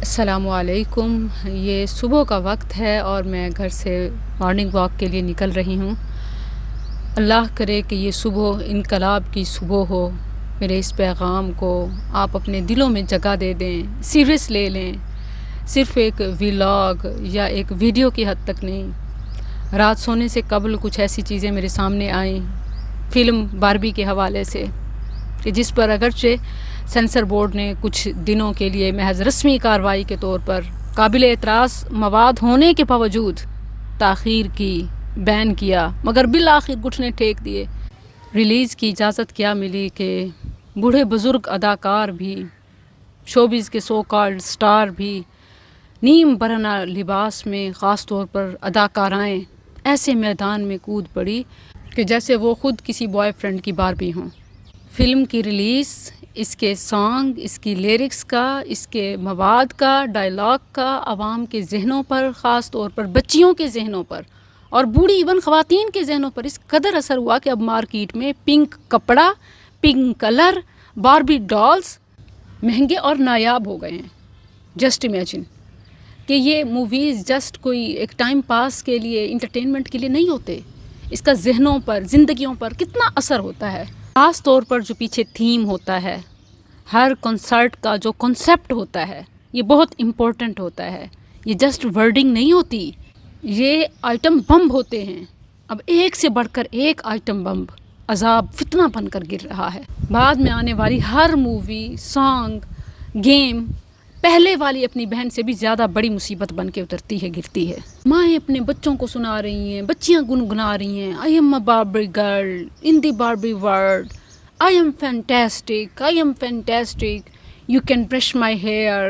السلام علیکم. یہ صبح کا وقت ہے اور میں گھر سے مارننگ واک کے لیے نکل رہی ہوں. اللہ کرے کہ یہ صبح انقلاب کی صبح ہو. میرے اس پیغام کو آپ اپنے دلوں میں جگہ دے دیں، سیریس لے لیں. صرف ایک ولاگ یا ایک ویڈیو کی حد تک نہیں. رات سونے سے قبل کچھ ایسی چیزیں میرے سامنے آئیں فلم باربی کے حوالے سے کہ جس پر اگرچہ سینسر بورڈ نے کچھ دنوں کے لیے محض رسمی کارروائی کے طور پر قابل اعتراض مواد ہونے کے باوجود تاخیر کی، بین کیا، مگر بالآخر گھٹنے ٹیک دیے. ریلیز کی اجازت کیا ملی کہ بوڑھے بزرگ اداکار بھی، شوبز کے سو کالڈ سٹار بھی نیم برہنہ لباس میں، خاص طور پر اداکارائیں ایسے میدان میں کود پڑی کہ جیسے وہ خود کسی بوائے فرینڈ کی باربی ہوں. فلم کی ریلیز، اس کے سانگ، اس کی لیرکس کا، اس کے مواد کا، ڈائلاگ کا عوام کے ذہنوں پر، خاص طور پر بچیوں کے ذہنوں پر اور بوڑھی ایون خواتین کے ذہنوں پر اس قدر اثر ہوا کہ اب مارکیٹ میں پنک کپڑا، پنک کلر، باربی ڈالز مہنگے اور نایاب ہو گئے ہیں. جسٹ امیجن کہ یہ موویز جسٹ کوئی ایک ٹائم پاس کے لیے، انٹرٹینمنٹ کے لیے نہیں ہوتے. اس کا ذہنوں پر، زندگیوں پر کتنا اثر ہوتا ہے. خاص طور پر جو پیچھے تھیم ہوتا ہے، ہر کنسرٹ کا جو کنسیپٹ ہوتا ہے، یہ بہت امپورٹنٹ ہوتا ہے. یہ جسٹ ورڈنگ نہیں ہوتی، یہ آئٹم بم ہوتے ہیں. اب ایک سے بڑھ کر ایک آئٹم بم عذاب فتنہ بن کر گر رہا ہے. بعد میں آنے والی ہر مووی، سانگ، گیم پہلے والی اپنی بہن سے بھی زیادہ بڑی مصیبت بن کے اترتی ہے، گرتی ہے. مائیں اپنے بچوں کو سنا رہی ہیں، بچیاں گنگنا رہی ہیں، I am a Barbie girl in the Barbie world. I am fantastic, I am fantastic. You can brush my hair,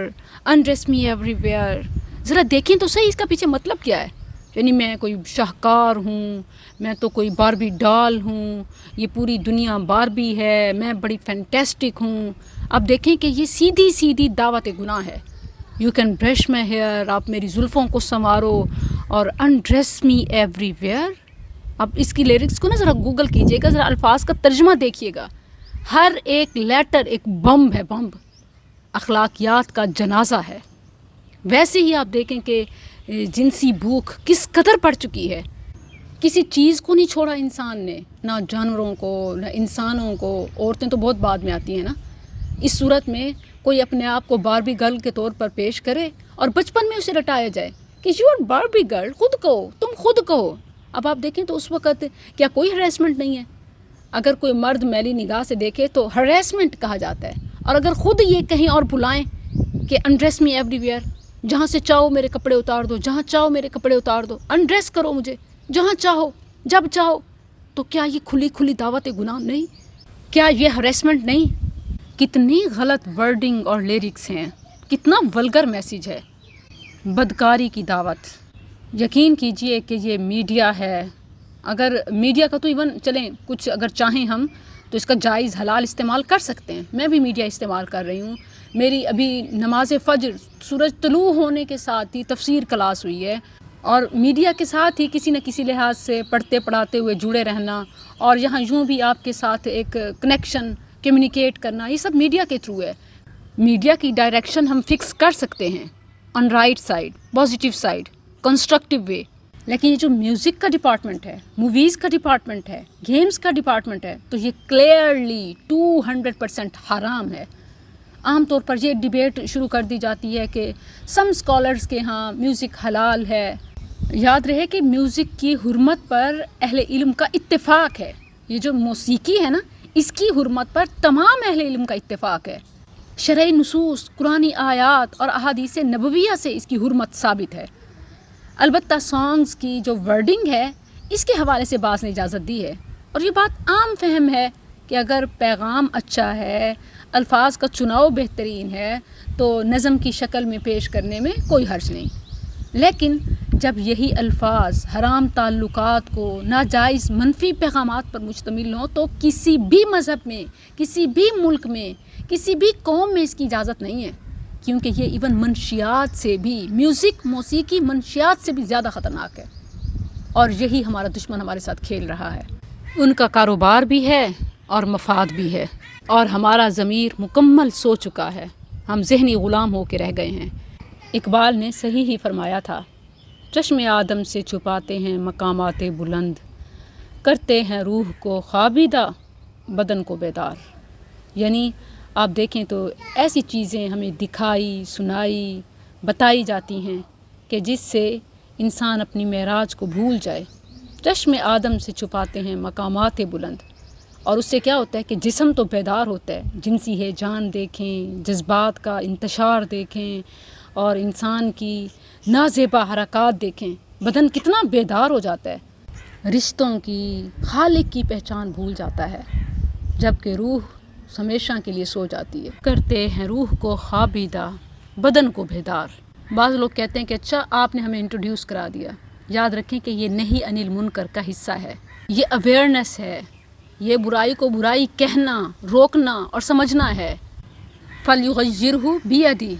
undress me everywhere. ذرا دیکھیں تو صحیح اس کا پیچھے مطلب کیا ہے. یعنی میں کوئی شاہکار ہوں، میں تو کوئی باربی ڈال ہوں، یہ پوری دنیا باربی ہے، میں بڑی فینٹیسٹک ہوں. اب دیکھیں کہ یہ سیدھی سیدھی دعوت گناہ ہے. You can brush my hair, آپ میری زلفوں کو سنوارو، اور انڈریس می ایوری ویئر. اب اس کی لیرکس کو نا ذرا گوگل کیجیے گا، ذرا الفاظ کا ترجمہ دیکھیے گا. ہر ایک لیٹر ایک بمب ہے، بمب اخلاقیات کا جنازہ ہے. ویسے ہی آپ دیکھیں کہ جنسی بھوک کس قدر پڑ چکی ہے. کسی چیز کو نہیں چھوڑا انسان نے، نہ جانوروں کو، نہ انسانوں کو. عورتیں تو بہت بعد میں آتی ہیں نا. اس صورت میں کوئی اپنے آپ کو باربی گرل کے طور پر پیش کرے اور بچپن میں اسے رٹایا جائے کہ یو آر باربی گرل، خود کہو، تم خود کہو. اب آپ دیکھیں تو اس وقت کیا کوئی ہریسمنٹ نہیں ہے؟ اگر کوئی مرد میلی نگاہ سے دیکھے تو ہریسمنٹ کہا جاتا ہے. اور اگر خود یہ کہیں اور بلائیں کہ انڈریس می ایوری ویئر، جہاں سے چاہو میرے کپڑے اتار دو، جہاں چاہو میرے کپڑے اتار دو، انڈریس کرو مجھے جہاں چاہو، جب چاہو، تو کیا یہ کھلی کھلی دعوت گناہ نہیں؟ کیا یہ ہریسمنٹ نہیں؟ کتنی غلط ورڈنگ اور لیرکس ہیں، کتنا ولگر میسیج ہے. بدکاری کی دعوت. یقین کیجئے کہ یہ میڈیا ہے. اگر میڈیا کا تو ایون چلیں کچھ اگر چاہیں ہم تو اس کا جائز حلال استعمال کر سکتے ہیں. میں بھی میڈیا استعمال کر رہی ہوں. میری ابھی نماز فجر سورج طلوع ہونے کے ساتھ ہی تفسیر کلاس ہوئی ہے، اور میڈیا کے ساتھ ہی کسی نہ کسی لحاظ سے پڑھتے پڑھاتے ہوئے جڑے رہنا، اور یہاں یوں بھی آپ کے ساتھ ایک کنیکشن، کمیونیکیٹ کرنا، یہ سب میڈیا کے تھرو ہے. میڈیا کی ڈائریکشن ہم فکس کر سکتے ہیں on right side, positive side, constructive way. لیکن یہ جو میوزک کا ڈپارٹمنٹ ہے، موویز کا ڈپارٹمنٹ ہے، گیمز کا ڈپارٹمنٹ ہے، تو یہ کلیئرلی 200% حرام ہے. عام طور پر یہ ڈیبیٹ شروع کر دی جاتی ہے کہ سم اسکالرز کے ہاں میوزک حلال ہے. یاد رہے کہ میوزک کی حرمت پر اہل علم کا اتفاق ہے. یہ جو موسیقی ہے نا، اس کی حرمت پر تمام اہل علم کا اتفاق ہے. شرعی نصوص، قرآنی آیات اور احادیث نبویہ سے اس کی حرمت ثابت ہے. البتہ سانگز کی جو ورڈنگ ہے، اس کے حوالے سے بعض نے اجازت دی ہے. اور یہ بات عام فہم ہے کہ اگر پیغام اچھا ہے، الفاظ کا چناؤ بہترین ہے، تو نظم کی شکل میں پیش کرنے میں کوئی حرج نہیں. لیکن جب یہی الفاظ حرام تعلقات کو، ناجائز منفی پیغامات پر مشتمل ہوں، تو کسی بھی مذہب میں، کسی بھی ملک میں، کسی بھی قوم میں اس کی اجازت نہیں ہے. کیونکہ یہ ایون منشیات سے بھی، میوزک، موسیقی منشیات سے بھی زیادہ خطرناک ہے. اور یہی ہمارا دشمن ہمارے ساتھ کھیل رہا ہے. ان کا کاروبار بھی ہے اور مفاد بھی ہے، اور ہمارا ضمیر مکمل سو چکا ہے. ہم ذہنی غلام ہو کے رہ گئے ہیں. اقبال نے صحیح ہی فرمایا تھا، چشم آدم سے چھپاتے ہیں مقامات بلند، کرتے ہیں روح کو خوابیدہ بدن کو بیدار۔ یعنی آپ دیکھیں تو ایسی چیزیں ہمیں دکھائی، سنائی، بتائی جاتی ہیں کہ جس سے انسان اپنی معراج کو بھول جائے۔ چشم آدم سے چھپاتے ہیں مقامات بلند، اور اس سے کیا ہوتا ہے کہ جسم تو بیدار ہوتا ہے، جنسی ہیجان دیکھیں، جذبات کا انتشار دیکھیں اور انسان کی نازیبا حرکات دیکھیں، بدن کتنا بیدار ہو جاتا ہے، رشتوں کی، خالق کی پہچان بھول جاتا ہے، جبکہ روح ہمیشہ کے لیے سو جاتی ہے۔ کرتے ہیں روح کو خوابیدہ بدن کو بیدار۔ بعض لوگ کہتے ہیں کہ اچھا آپ نے ہمیں انٹروڈیوس کرا دیا، یاد رکھیں کہ یہ نہیں انل منکر کا حصہ ہے، یہ اویئرنیس ہے، یہ برائی کو برائی کہنا، روکنا اور سمجھنا ہے۔ فَلْيُغَيِّرْهُ بِيَدِهِ،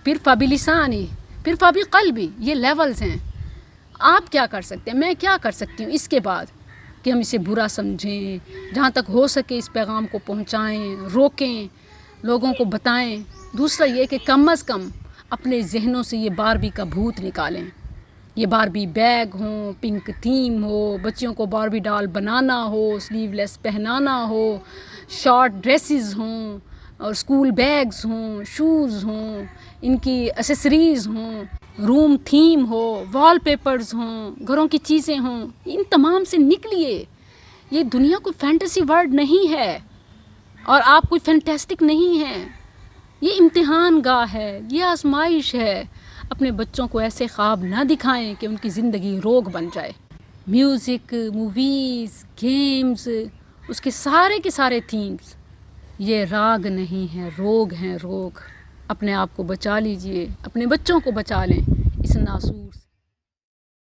پھر فَبِلِسَانِهِ، پھر فَبِقَلْبِهِ، یہ لیولز ہیں۔ آپ کیا کر سکتے ہیں، میں کیا کر سکتی ہوں اس کے بعد کہ ہم اسے برا سمجھیں، جہاں تک ہو سکے اس پیغام کو پہنچائیں، روکیں، لوگوں کو بتائیں۔ دوسرا یہ کہ کم از کم اپنے ذہنوں سے یہ باربی کا بھوت نکالیں، یہ باربی بیگ ہوں، پنک تھیم ہو، بچیوں کو باربی ڈال بنانا ہو، سلیو لیس پہنانا ہو، شارٹ ڈریسز ہوں اور اسکول بیگز ہوں، شوز ہوں، ان کی ایسیسریز ہوں، روم تھیم ہو، وال پیپرز ہوں، گھروں کی چیزیں ہوں، ان تمام سے نکلیے۔ یہ دنیا کوئی فینٹیسی ورلڈ نہیں ہے اور آپ کوئی فینٹیسٹک نہیں ہیں، یہ امتحان گاہ ہے، یہ آزمائش ہے۔ اپنے بچوں کو ایسے خواب نہ دکھائیں کہ ان کی زندگی روگ بن جائے۔ میوزک، موویز، گیمز، اس کے سارے تھیمز یہ راگ نہیں ہیں، روگ ہیں، روگ۔ اپنے آپ کو بچا لیجئے، اپنے بچوں کو بچا لیں اس ناسور